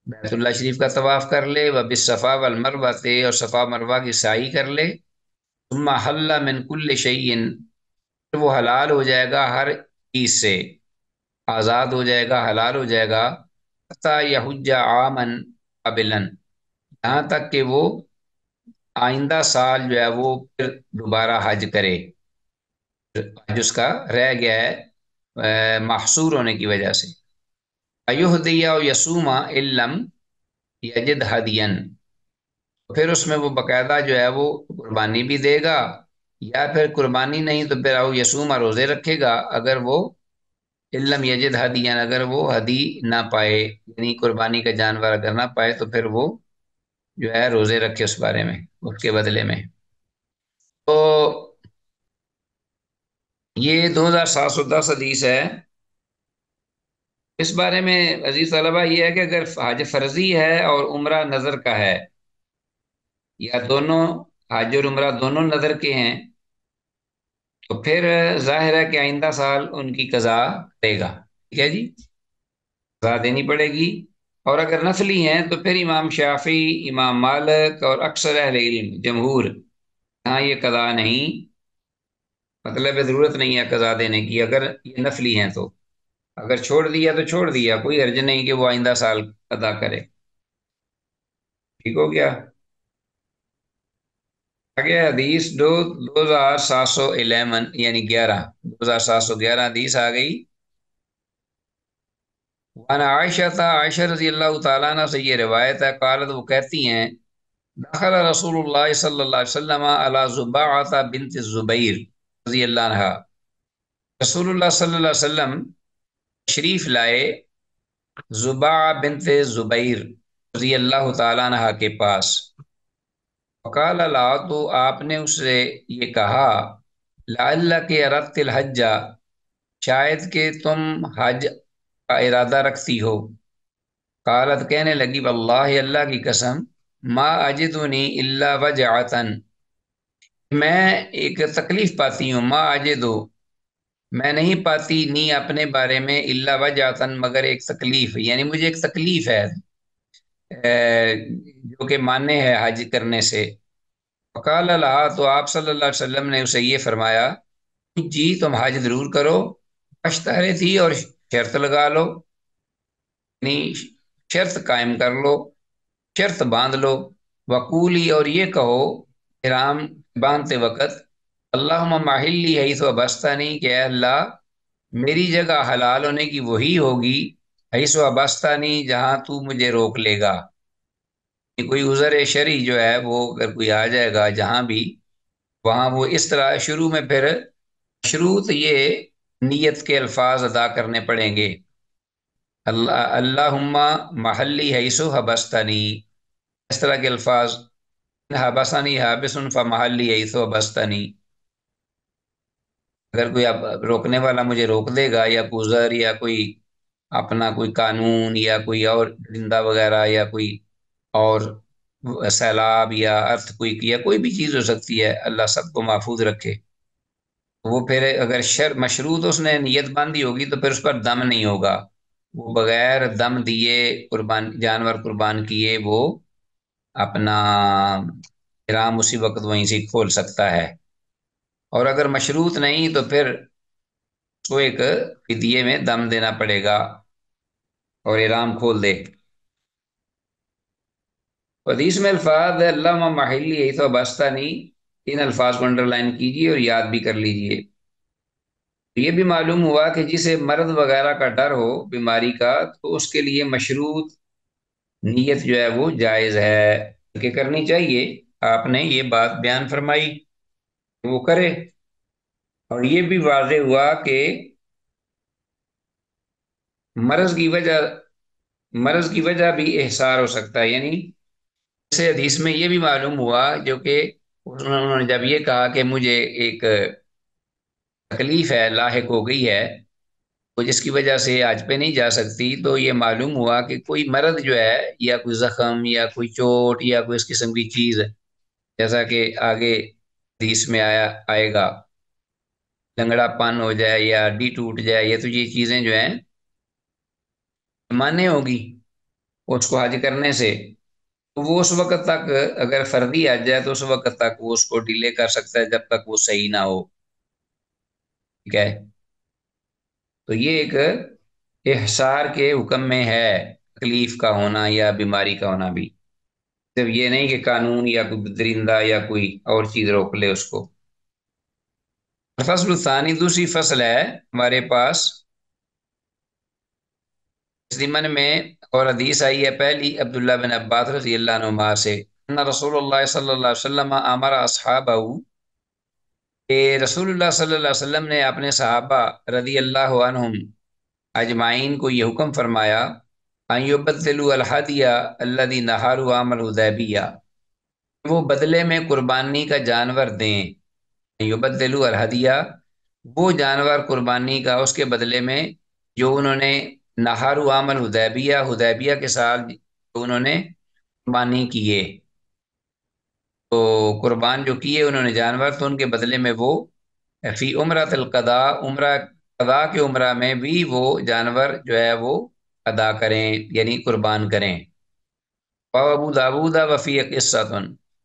بیت اللہ شریف کا طواف کر لے، وبالصفا والمروہ، اور صفا مروہ کی سعی کر لے، ثم حل من کل شیء، پھر وہ حلال ہو جائے گا ہر چیز سے، آزاد ہو جائے گا، حلال ہو جائے گا، حتی یحج عاما قابلا، یہاں تک کہ وہ آئندہ سال جو ہے وہ پھر دوبارہ حج کرے، حج اس کا رہ گیا ہے محصور ہونے کی وجہ سے۔ ایہدی او یصوما ان لم یجد ہدیا، پھر اس میں وہ باقاعدہ جو ہے وہ قربانی بھی دے گا، یا پھر قربانی نہیں تو پھر او یصوما، روزے رکھے گا، اگر وہ ان لم یجد ہدیا، اگر وہ ہدی نہ پائے، یعنی قربانی کا جانور اگر نہ پائے تو پھر وہ جو ہے روزے رکھے اس بارے میں، اس کے بدلے میں۔ تو یہ 2710 حدیث ہے۔ اس بارے میں عزیز طلبہ یہ ہے کہ اگر حج فرضی ہے اور عمرہ نظر کا ہے، یا دونوں حج اور عمرہ دونوں نظر کے ہیں، تو پھر ظاہر ہے کہ آئندہ سال ان کی قضا کرے گا، ٹھیک ہے جی، قضا دینی پڑے گی۔ اور اگر نفلی ہیں تو پھر امام شافعی، امام مالک اور اکثر اہل علم، جمہور، ہاں یہ قضا نہیں، مطلب ضرورت نہیں ہے قضا دینے کی اگر یہ نفلی ہیں، تو اگر چھوڑ دیا تو چھوڑ دیا، کوئی حرج نہیں کہ وہ آئندہ سال ادا کرے، ٹھیک ہو گیا۔ آگے حدیث 2711 یعنی 2711 حدیث آ گئی۔ وانا عائشہ عائشہ رضی اللہ تعالیٰ عنہ سے یہ روایت ہے، قالت وہ کہتی ہیں دخل رسول اللہ صلی اللہ علیہ وسلم علی زباعۃ بنت الزبیر رضی اللہ عنہ، رسول اللہ صلی اللہ علیہ وسلم تشریف لائے زباع بنت زبیر رضی اللہ تعالیٰ عنہ کے پاس۔ وقال لا، تو آپ نے اس سے یہ کہا لعلک اردت الحج، شاید کہ تم حج کا ارادہ رکھتی ہو۔ قالت کہنے لگی واللہ اللہ کی قسم ما اجدنی الا وجعتن، میں ایک تکلیف پاتی ہوں، ما اجدو میں نہیں پاتی نی اپنے بارے میں الا وجعتن مگر ایک تکلیف، یعنی مجھے ایک تکلیف ہے جو کہ مانے ہے حج کرنے سے۔ وقال لہا، تو آپ صلی اللہ علیہ وسلم نے اسے یہ فرمایا جی تم حج ضرور کرو، اشتہرے تھی اور شرط لگا لو، یعنی شرط قائم کر لو، شرط باندھ لو، وقولی اور یہ کہو احرام باندھتے وقت اللہم محلی حیث وبستنی کہ اے اللہ میری جگہ حلال ہونے کی وہی ہوگی حیث وبستنی جہاں تو مجھے روک لے گا، کوئی عذر شرعی جو ہے وہ اگر کوئی آ جائے گا جہاں بھی، وہاں وہ اس طرح شروع میں پھر مشروط یہ نیت کے الفاظ ادا کرنے پڑیں گے، اللہم محلی حیث حبستنی، اس طرح کے الفاظ، حبسنی حابس فمحلی حیث حبستنی، اگر کوئی اب روکنے والا مجھے روک دے گا یا کوئی عذر یا کوئی اپنا کوئی قانون یا کوئی اور درندہ وغیرہ یا کوئی اور سیلاب یا ارتھ کوئی یا کوئی بھی چیز ہو سکتی ہے، اللہ سب کو محفوظ رکھے، وہ پھر اگر مشروط اس نے نیت باندھی ہوگی تو پھر اس پر دم نہیں ہوگا، وہ بغیر دم دیے قربان جانور قربان کیے وہ اپنا احرام اسی وقت وہیں سے کھول سکتا ہے، اور اگر مشروط نہیں تو پھر اس کو ایک فدیے میں دم دینا پڑے گا اور احرام کھول دے۔ حدیث میں الفاظ ہے اللہ محلی ہے تو بستانی، ان الفاظ کو انڈر لائن کیجیے اور یاد بھی کر لیجیے۔ یہ بھی معلوم ہوا کہ جسے مرض وغیرہ کا ڈر ہو بیماری کا تو اس کے لیے مشروط نیت جو ہے وہ جائز ہے کہ کرنی چاہیے، آپ نے یہ بات بیان فرمائی وہ کرے، اور یہ بھی واضح ہوا کہ مرض کی وجہ بھی احصار ہو سکتا ہے، یعنی جیسے حدیث میں یہ بھی معلوم ہوا جو کہ انہوں نے جب یہ کہا کہ مجھے ایک تکلیف ہے لاحق ہو گئی ہے تو جس کی وجہ سے آج پہ نہیں جا سکتی، تو یہ معلوم ہوا کہ کوئی مرض جو ہے یا کوئی زخم یا کوئی چوٹ یا کوئی اس قسم کی چیز، جیسا کہ آگے حدیث میں آئے گا لنگڑا پن ہو جائے یا ہڈی ٹوٹ جائے، یہ تو یہ چیزیں جو ہیں مانے ہوگی اس کو حج کرنے سے، تو وہ اس وقت تک اگر فردی آ جائے تو اس وقت تک وہ اس کو ڈیلے کر سکتا ہے جب تک وہ صحیح نہ ہو، ٹھیک ہے۔ تو یہ ایک احصار کے حکم میں ہے تکلیف کا ہونا یا بیماری کا ہونا بھی، صرف یہ نہیں کہ قانون یا کوئی درندہ یا کوئی اور چیز روک لے اس کو۔ فصل الثانی، دوسری فصل ہے ہمارے پاس اس ضمن میں، اور حدیث آئی ہے پہلی عبداللہ بن عباس رضی اللہ عنہما سے ان رسول اللہ صلی اللہ علیہ وسلم امر اصحابہ، کہ رسول اللہ صلی اللہ علیہ وسلم نے اپنے صحابہ رضی اللہ عنہم اجمعین کو یہ حکم فرمایا ان یبدلوا الہدی الذی نحروا عام الحدیبیہ، وہ بدلے میں قربانی کا جانور دیں، یبدلوا الہدی وہ جانور قربانی کا اس کے بدلے میں جو انہوں نے نحروا عام الحدیبیہ حدیبیہ کے سال جو انہوں نے قربانی کیے، تو قربان جو کیے انہوں نے جانور تو ان کے بدلے میں وہ فی عمرۃ القضاء عمرہ قضاء کے عمرہ میں بھی وہ جانور جو ہے وہ ادا کریں یعنی قربان کریں۔ ابو داود وفی قصۃ،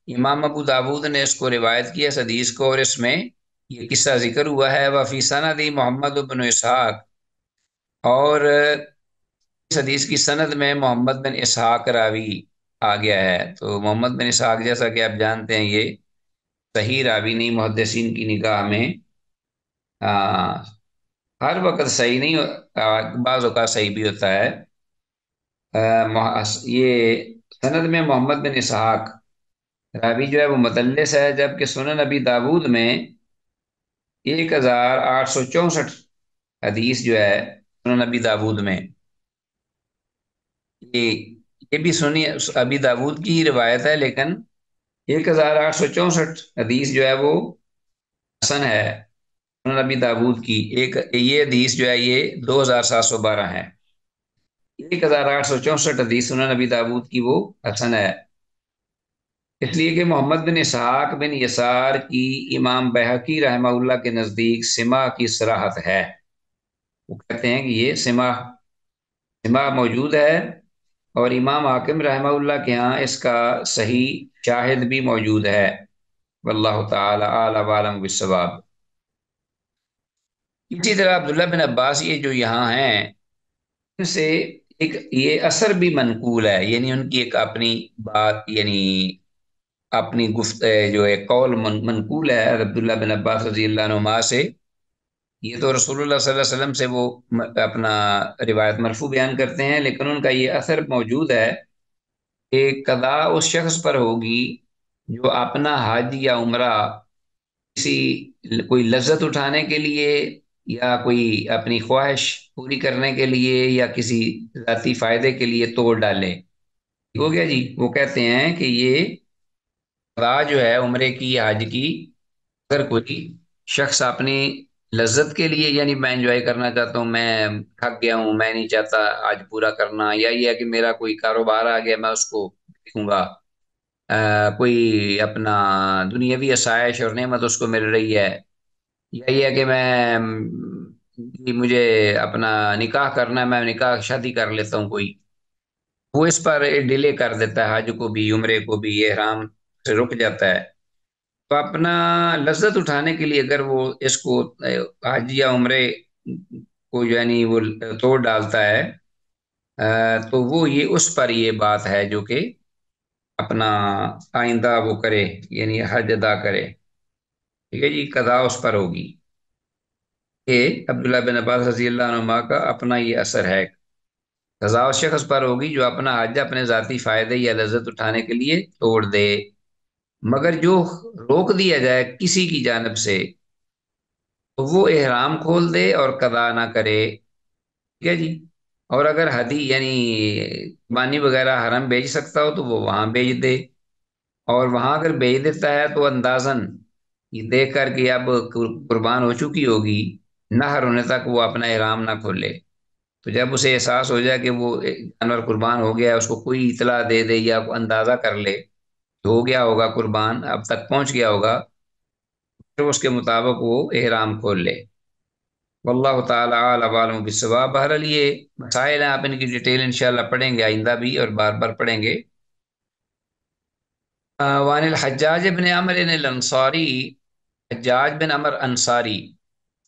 امام ابو داود نے اس کو روایت کیا اس حدیث کو، اور اس میں یہ قصہ ذکر ہوا ہے وفی سند محمد بن اسحاق، اور اس حدیث کی سند میں محمد بن اسحاق راوی آ گیا ہے، تو محمد بن اسحاق جیسا کہ آپ جانتے ہیں یہ صحیح راوی نہیں محدثین کی نگاہ میں، ہر وقت صحیح نہیں، بعض اوقات صحیح بھی ہوتا ہے۔ یہ سند میں محمد بن اسحاق راوی جو ہے وہ مدلس ہے، جبکہ سنن نبی داود میں 1864 حدیث جو ہے سنن نبی داود میں، یہ بھی سنی ابی داود کی ہی روایت ہے، لیکن 1864 حدیث جو ہے وہ حسن ہے سنن نبی داود کی۔ یہ حدیث جو ہے یہ 2712 ہے، 1864 حدیث سنن نبی داود کی وہ حسن ہے، اس لیے کہ محمد بن اسحاق بن یسار کی امام بہقی رحمہ اللہ کے نزدیک سماع کی صراحت ہے، وہ کہتے ہیں کہ یہ سماع موجود ہے، اور امام حاکم رحمہ اللہ کے ہاں اس کا صحیح شاہد بھی موجود ہے، واللہ تعالی اعلی وعلم بالصواب۔ اسی طرح عبداللہ بن عباس یہ جو یہاں ہیں ان سے ایک یہ اثر بھی منقول ہے، یعنی ان کی ایک اپنی بات، یعنی اپنی جو ہے قول منقول ہے عبداللہ بن عباس رضی اللہ عنہما سے۔ یہ تو رسول اللہ صلی اللہ علیہ وسلم سے وہ اپنا روایت مرفوع بیان کرتے ہیں، لیکن ان کا یہ اثر موجود ہے کہ قضا اس شخص پر ہوگی جو اپنا حج یا عمرہ کسی کوئی لذت اٹھانے کے لیے یا کوئی اپنی خواہش پوری کرنے کے لیے یا کسی ذاتی فائدے کے لیے توڑ ڈالے۔ ہو گیا جی، وہ کہتے ہیں کہ یہ قضا جو ہے عمرے کی یا حج کی، اگر کوئی شخص اپنی لذت کے لیے، یعنی میں انجوائے کرنا چاہتا ہوں، میں تھک گیا ہوں، میں نہیں چاہتا آج پورا کرنا، یا یہ ہے کہ میرا کوئی کاروبار آ گیا میں اس کو دیکھوں گا، کوئی اپنا دنیاوی آسائش اور نعمت اس کو مل رہی ہے، یا یہ ہے کہ مجھے اپنا نکاح کرنا ہے، میں نکاح شادی کر لیتا ہوں کوئی، وہ اس پر ڈیلے کر دیتا ہے، حج کو بھی عمرے کو بھی احرام سے رک جاتا ہے، تو اپنا لذت اٹھانے کے لیے اگر وہ اس کو حج یا عمرے کو یعنی وہ توڑ ڈالتا ہے، تو وہ یہ اس پر یہ بات ہے جو کہ اپنا آئندہ وہ کرے، یعنی حج ادا کرے، ٹھیک ہے جی، قضا اس پر ہوگی۔ یہ عبداللہ بن عباس رضی اللہ عنہما کا اپنا یہ اثر ہے، قضا اس شخص پر ہوگی جو اپنا حج اپنے ذاتی فائدے یا لذت اٹھانے کے لیے توڑ دے، مگر جو روک دیا جائے کسی کی جانب سے تو وہ احرام کھول دے اور قضا نہ کرے، ٹھیک ہے جی۔ اور اگر ہدی یعنی قربانی وغیرہ حرم بیچ سکتا ہو تو وہ وہاں بیچ دے، اور وہاں اگر بیچ دیتا ہے تو اندازن یہ دیکھ کر کہ اب قربان ہو چکی ہوگی، نہر ہونے تک وہ اپنا احرام نہ کھولے، تو جب اسے احساس ہو جائے کہ وہ جانور قربان ہو گیا ہے، اس کو کوئی اطلاع دے دے یا اندازہ کر لے کہ ہو گیا ہوگا قربان، اب تک پہنچ گیا ہوگا، پھر اس کے مطابق وہ احرام کھول لے، واللہ تعالی اعلم وعلم بالصواب۔ بہرحال یہ مسائل ہیں، آپ ان کی ڈیٹیل انشاءاللہ پڑھیں گے آئندہ بھی اور بار بار پڑھیں گے۔ وعن الحجاج بن عمر الانصاری، حجاج بن عمر انصاری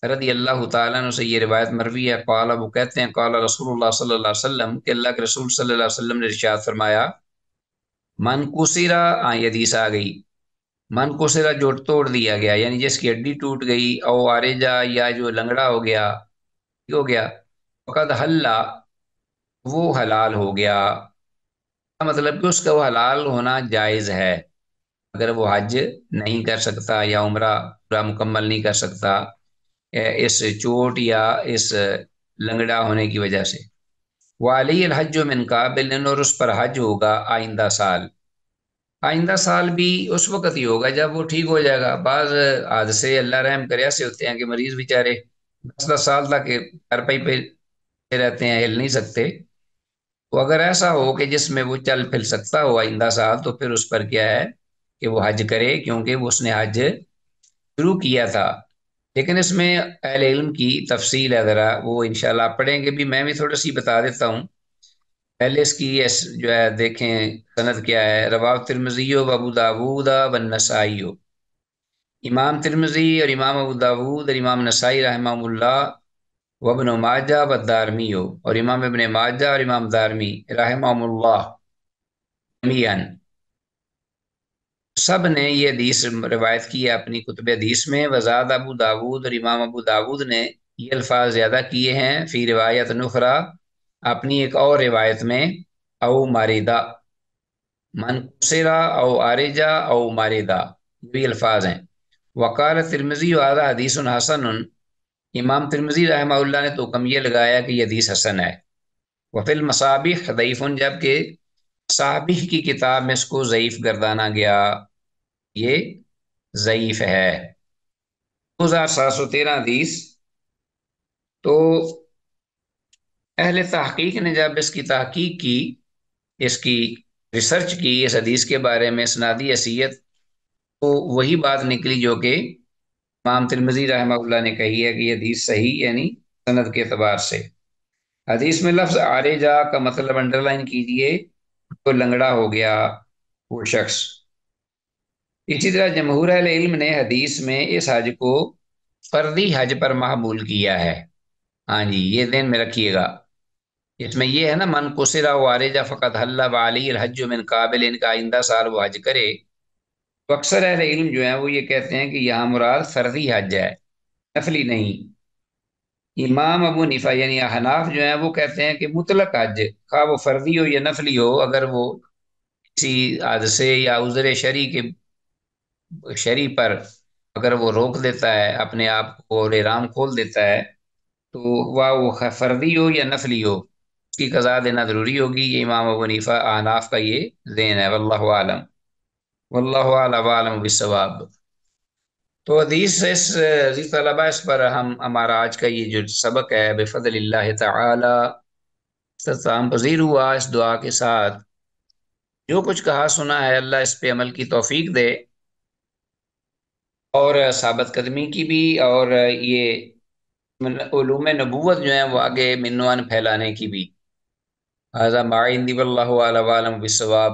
رضی اللہ تعالیٰ عنہ سے یہ روایت مروی ہے، قال، وہ کہتے ہیں قال رسول اللہ صلی اللہ علیہ وسلم کہ اللہ کے رسول صلی اللہ علیہ وسلم نے ارشاد فرمایا، من کسرا، یہ حدیث آ گئی، من کسرا جو توڑ دیا گیا، یعنی جس کی ہڈی ٹوٹ گئی، او عارجا یا جو لنگڑا ہو گیا، ہو گیا، فقد حلا، وہ حلال ہو گیا، مطلب کہ اس کا وہ حلال ہونا جائز ہے، اگر وہ حج نہیں کر سکتا یا عمرہ پورا مکمل نہیں کر سکتا اس چوٹ یا اس لنگڑا ہونے کی وجہ سے، وعلی الحج من قابل، اور اس پر حج ہوگا آئندہ سال، آئندہ سال بھی اس وقت ہی ہوگا جب وہ ٹھیک ہو جائے گا۔ بعض حادثے اللہ رحم کرے ایسے ہوتے ہیں کہ مریض بیچارے 10 سال تک گھر پہ رہتے ہیں، ہل نہیں سکتے، تو اگر ایسا ہو کہ جس میں وہ چل پھر سکتا ہو آئندہ سال، تو پھر اس پر کیا ہے کہ وہ حج کرے، کیونکہ وہ اس نے حج شروع کیا تھا۔ لیکن اس میں اہل علم کی تفصیل ہے، ذرا وہ انشاءاللہ آپ پڑھیں گے بھی، میں بھی تھوڑی سی بتا دیتا ہوں۔ پہلے اس کی جو ہے دیکھیں سند کیا ہے، رواه ترمذی و ابو داود و النسائی، امام ترمذی اور امام ابو داود اور امام نسائی رحمہ اللہ، وابن ماجہ والدارمی، اور امام ابن ماجہ اور امام دارمی رحمہ اللہ جمیعاً، سب نے یہ حدیث روایت کی ہے اپنی کتب حدیث میں. وزاد ابو داود، اور امام ابو داود نے یہ الفاظ زیادہ کیے ہیں فی روایت نخرا، اپنی ایک اور روایت میں، او ماریدا، من کسرا او آرجا او ماریدا، یہ الفاظ ہیں. وقال ترمذی هذا حدیث حسن، امام ترمذی رحمہ اللہ نے تو حکم یہ لگایا کہ یہ حدیث حسن ہے. وفی المصابیح ضعیف، جبکہ صابیح کی کتاب میں اس کو ضعیف گردانا گیا، یہ ضعیف ہے. 2713 حدیث. تو اہل تحقیق نے جب اس کی تحقیق کی، اس کی ریسرچ کی اس حدیث کے بارے میں اسنادی حیثیت، تو وہی بات نکلی جو کہ امام ترمذی رحمہ اللہ نے کہی ہے کہ یہ حدیث صحیح، یعنی سند کے اعتبار سے. حدیث میں لفظ عارجہ کا مطلب انڈر لائن کیجئے، تو لنگڑا ہو گیا وہ شخص. اسی طرح جمہور اہل علم نے حدیث میں اس حج کو فردی حج پر محمول کیا ہے. ہاں جی، یہ ذہن میں رکھیے گا. اس میں یہ ہے نا، من قصرا وارجا فقط حل وعلی الحج من قابل، ان کا آئندہ سال وہ حج کرے. تو اکثر اہل علم جو ہیں وہ یہ کہتے ہیں کہ یہاں مراد فردی حج ہے، نفلی نہیں. امام ابو حنیفہ یعنی احناف جو ہیں وہ کہتے ہیں کہ مطلق حج، خواہ وہ فردی ہو یا نفلی ہو، اگر وہ کسی حادثے یا عذر شرعی پر اگر وہ روک دیتا ہے اپنے آپ کو اور احرام کھول دیتا ہے، تو وہ فردی ہو یا نفلی ہو، اس کی قضا دینا ضروری ہوگی. یہ امام ابو حنیفہ احناف کا یہ ذہن ہے. واللہ عالم، واللہ اعلم عالم بالصواب. تو حدیث اس عزیز طلبہ، اس پر ہمارا آج کا یہ جو سبق ہے بفضل اللہ تعالی اختتام پذیر ہوا اس دعا کے ساتھ. جو کچھ کہا سنا ہے اللہ اس پہ عمل کی توفیق دے، اور ثابت قدمی کی بھی، اور یہ علوم نبوت جو ہیں وہ آگے منوان پھیلانے کی بھی. هذا ما عندي والله اعلم بالصواب.